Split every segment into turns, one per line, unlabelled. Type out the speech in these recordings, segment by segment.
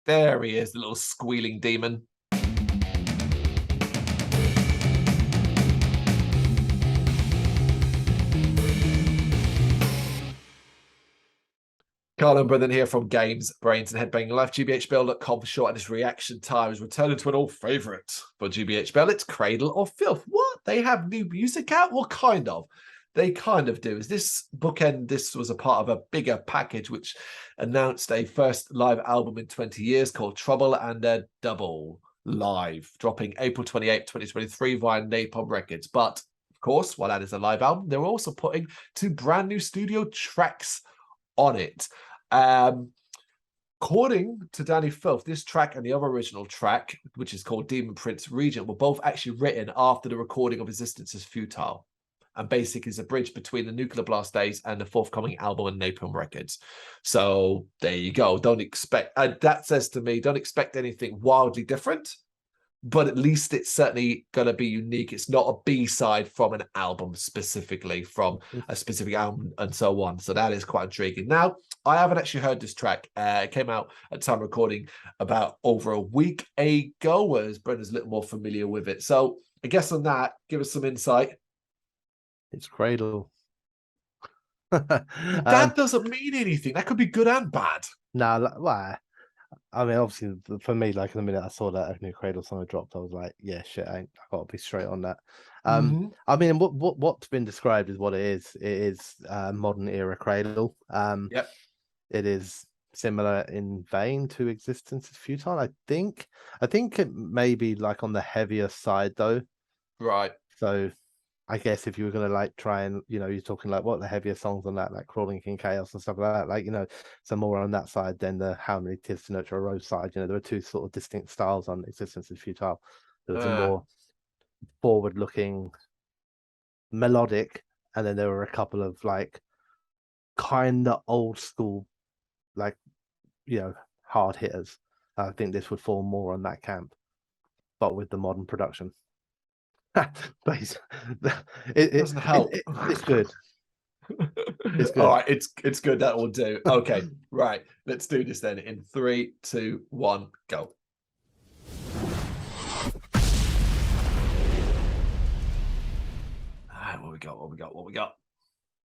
There he is, the little squealing demon. Carl and Brendan here from Games, Brains and Head-Banging Life. gbhbl.com for short, and his reaction time is returning to an old favourite for GBHBL. It's Cradle of Filth. What? They have new music out? What kind of? They kind of do. Is this bookend? This was a part of a bigger package which announced a first live album in 20 years called Trouble and a Double Live, dropping April 28, 2023 via Napalm Records. But of course, while that is a live album, they're also putting 2 brand new studio tracks on it. According to Danny Filth, this track and the other original track, which is called Demon Prince Regent, were both actually written after the recording of Existence is Futile, and basically is a bridge between the Nuclear Blast days and the forthcoming album on Napalm Records. So there you go. Don't expect, that says to me, don't expect anything wildly different, but at least it's certainly going to be unique. It's not a B-side from an album specifically, from a specific album and so on. So that is quite intriguing. Now, I haven't actually heard this track. It came out at time of recording about over a week ago, whereas Brendan's a little more familiar with it. So I guess on that, give us some insight.
It's Cradle.
That doesn't mean anything. That could be good and bad.
No, well, I mean, obviously, for me, like in the minute I saw that new Cradle song dropped, I was like, yeah, shit, I got to be straight on that. I mean, what's been described is what it is. It is modern era Cradle.
Yep.
It is similar in vein to Existence is Futile, I think. I think it may be like on the heavier side though.
Right.
So I guess if you were going to like try and, you know, you're talking like what the heavier songs on that, like Crawling in Chaos and stuff like that, like, you know, some more on that side than the How Many Tears to Nurture a Rose side. You know, there are 2 sort of distinct styles on Existence is Futile. There was a more forward-looking, melodic, and then there were a couple of like kind of old school, like, you know, hard hitters. I think this would fall more on that camp, but with the modern production. It
doesn't help.
It's good. It's good.
All right, it's good. That will do. Okay, right. Let's do this then. In 3, 2, 1, go. All right, what we got?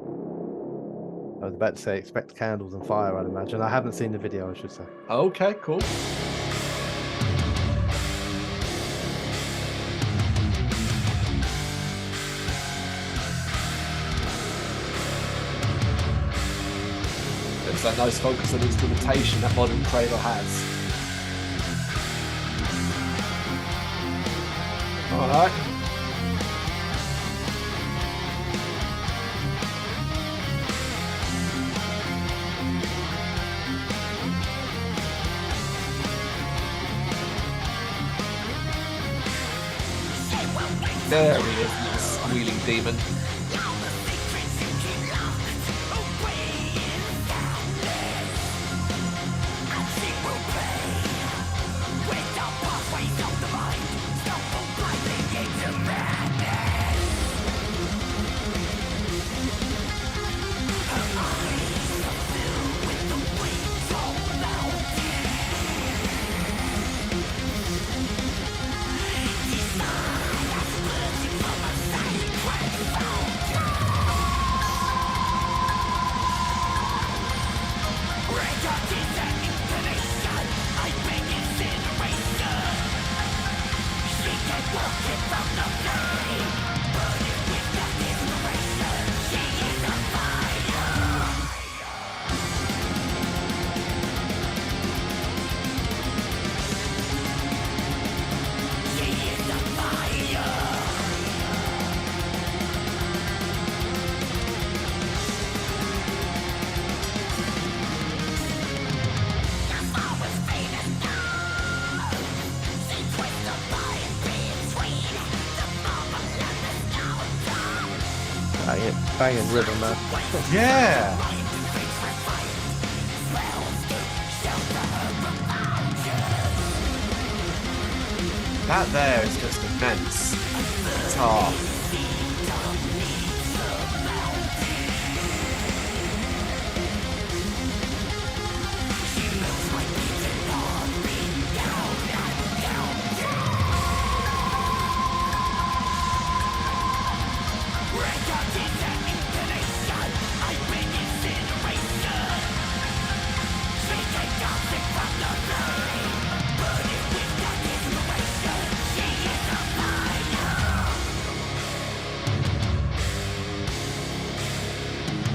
I was about to say expect candles and fire, I'd imagine. I haven't seen the video, I should say.
Okay, cool. There's that nice focus on instrumentation that modern Cradle has. All right. There he is, little squealing demon.
Banging rhythm, man.
Yeah. That there is just immense guitar.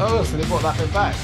Oh, so they brought that bit back.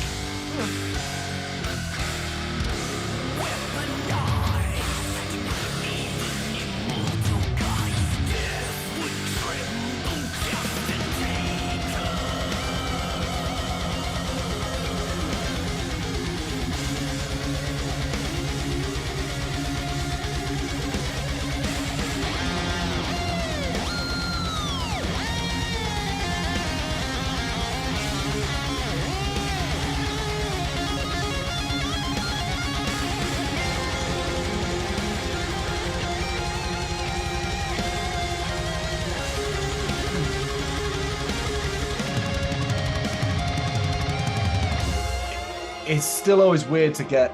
It's still always weird to get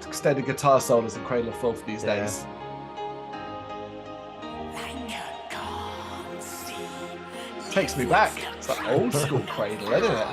extended guitar solos in Cradle of Filth these days. Takes me back. It's like old school Cradle, isn't it?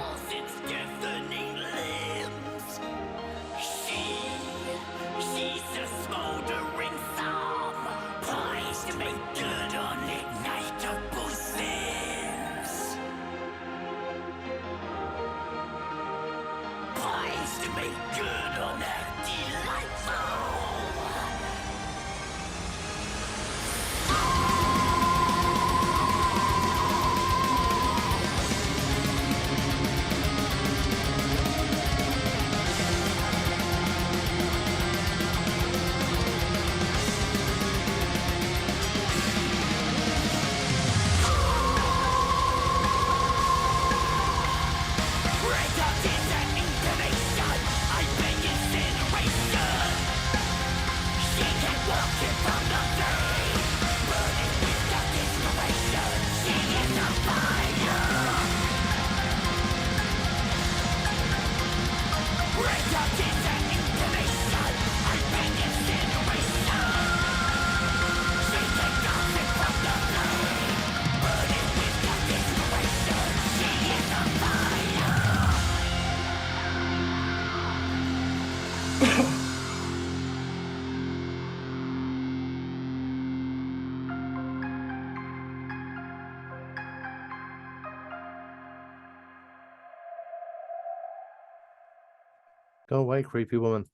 Go away, creepy woman.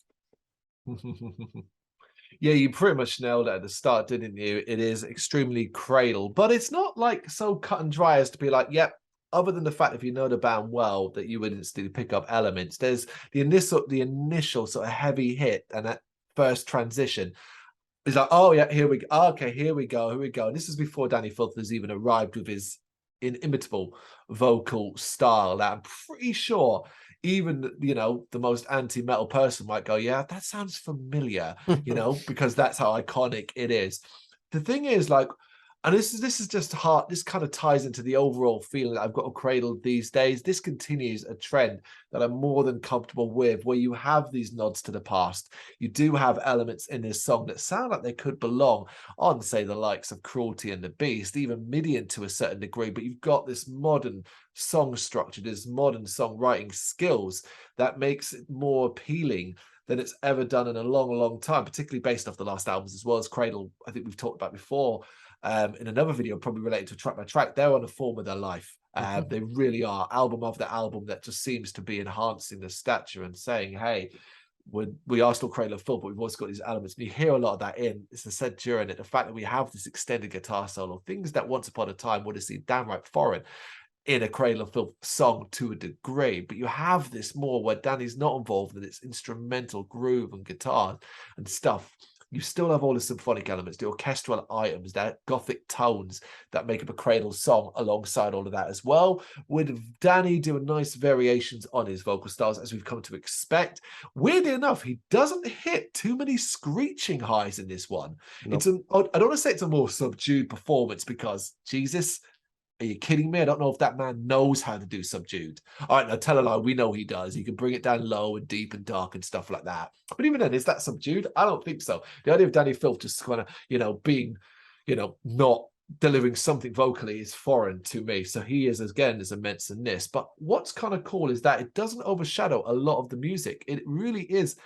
Yeah, you pretty much nailed it at the start, didn't you? It is extremely Cradle, but it's not like so cut and dry as to be like, yep, other than the fact if you know the band well that you would instantly pick up elements. There's the initial sort of heavy hit and that first transition. It's like, oh yeah, here we go. Okay, here we go. And this is before Danny Filth has even arrived with his inimitable vocal style that I'm pretty sure even, you know, the most anti-metal person might go, yeah, that sounds familiar, you know, because that's how iconic it is. The thing is, like, and this is just hard. This kind of ties into the overall feeling that I've got of Cradle these days. This continues a trend that I'm more than comfortable with, where you have these nods to the past. You do have elements in this song that sound like they could belong on, say, the likes of Cruelty and the Beast, even Midian to a certain degree, but you've got this modern song structure, this modern songwriting skills that makes it more appealing than it's ever done in a long, long time, particularly based off the last albums as well as Cradle. I think we've talked about before in another video, probably related to track by track. They're on a form of their life. They really are. Album of the album that just seems to be enhancing the stature and saying, hey, we are still Cradle of Filth, but we've also got these elements. And you hear a lot of that in, it's said during it, the fact that we have this extended guitar solo, things that once upon a time would have seemed downright foreign in a Cradle of Filth song to a degree, but you have this more where Danny's not involved in its instrumental groove and guitar and stuff. You still have all the symphonic elements, the orchestral items, that gothic tones that make up a Cradle song alongside all of that as well, with Danny doing nice variations on his vocal styles as we've come to expect. Weirdly enough, he doesn't hit too many screeching highs in this one. Nope. I don't want to say it's a more subdued performance because, Jesus, are you kidding me? I don't know if that man knows how to do subdued. All right, now tell a lie. We know he does. He can bring it down low and deep and dark and stuff like that. But even then, is that subdued? I don't think so. The idea of Danny Filth just kind of, you know, being, you know, not delivering something vocally is foreign to me. So he is, again, as immense in this. But what's kind of cool is that it doesn't overshadow a lot of the music. It really is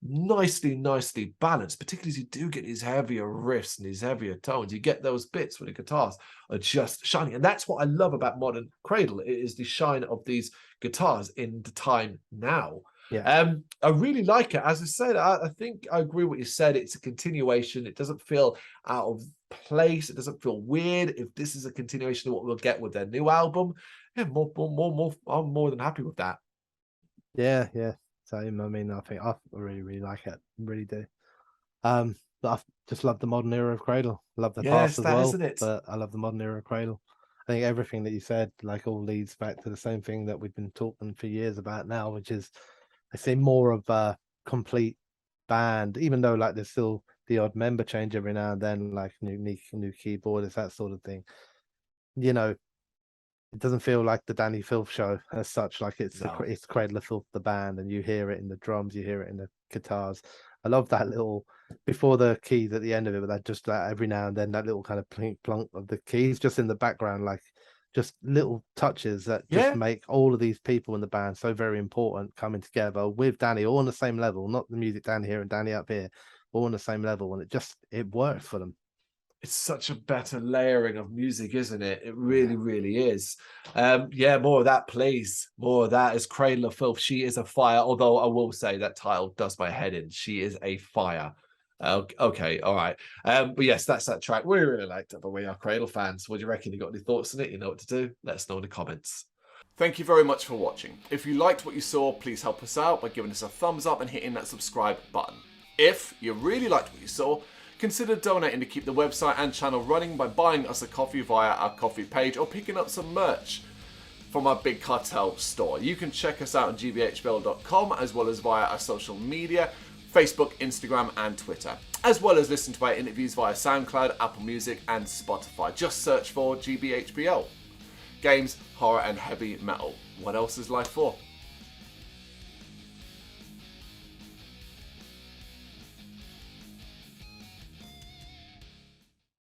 nicely balanced, particularly as you do get these heavier riffs and these heavier tones. You get those bits where the guitars are just shining. And that's what I love about modern Cradle. It is the shine of these guitars in the time now.
Yeah.
I really like it. As I said, I think I agree with what you said. It's a continuation. It doesn't feel out of place. It doesn't feel weird. If this is a continuation of what we'll get with their new album, yeah, I'm more than happy with that.
Yeah, yeah. Same. I mean, I think I really like it. Really do. But I just love the modern era of Cradle. Love the
Yes,
past as
that
well,
isn't it.
but I love the modern era of Cradle. I think everything that you said, like, all leads back to the same thing that we've been talking for years about now, which is, I say, more of a complete band. Even though, like, there's still the odd member change every now and then, like new keyboardists, that sort of thing. You know, it doesn't feel like the Danny Filth show as such. Like, it's
No.
it's Cradle of Filth, the band, and you hear it in the drums, you hear it in the guitars. I love that little, before the keys at the end of it, but that just like every now and then that little kind of plink plunk of the keys just in the background, like just little touches that just
Yeah,
make all of these people in the band so very important, coming together with Danny all on the same level, not the music down here and Danny up here, all on the same level, and it worked for them.
it's such a better layering of music, isn't it? It really is. Yeah, more of that, please. More of that. Is Cradle of Filth. She is a fire. Although I will say that title does my head in. She is a fire. Okay, all right. But yes, that's that track. We really liked it, but we are Cradle fans. What do you reckon? You got any thoughts on it? You know what to do. Let us know in the comments.
Thank you very much for watching. If you liked what you saw, please help us out by giving us a thumbs up and hitting that subscribe button. If you really liked what you saw, consider donating to keep the website and channel running by buying us a coffee via our coffee page or picking up some merch from our Big Cartel store. You can check us out on gbhbl.com as well as via our social media, Facebook, Instagram and Twitter, as well as listen to our interviews via SoundCloud, Apple Music and Spotify. Just search for GBHBL. Games, horror and heavy metal. What else is life for?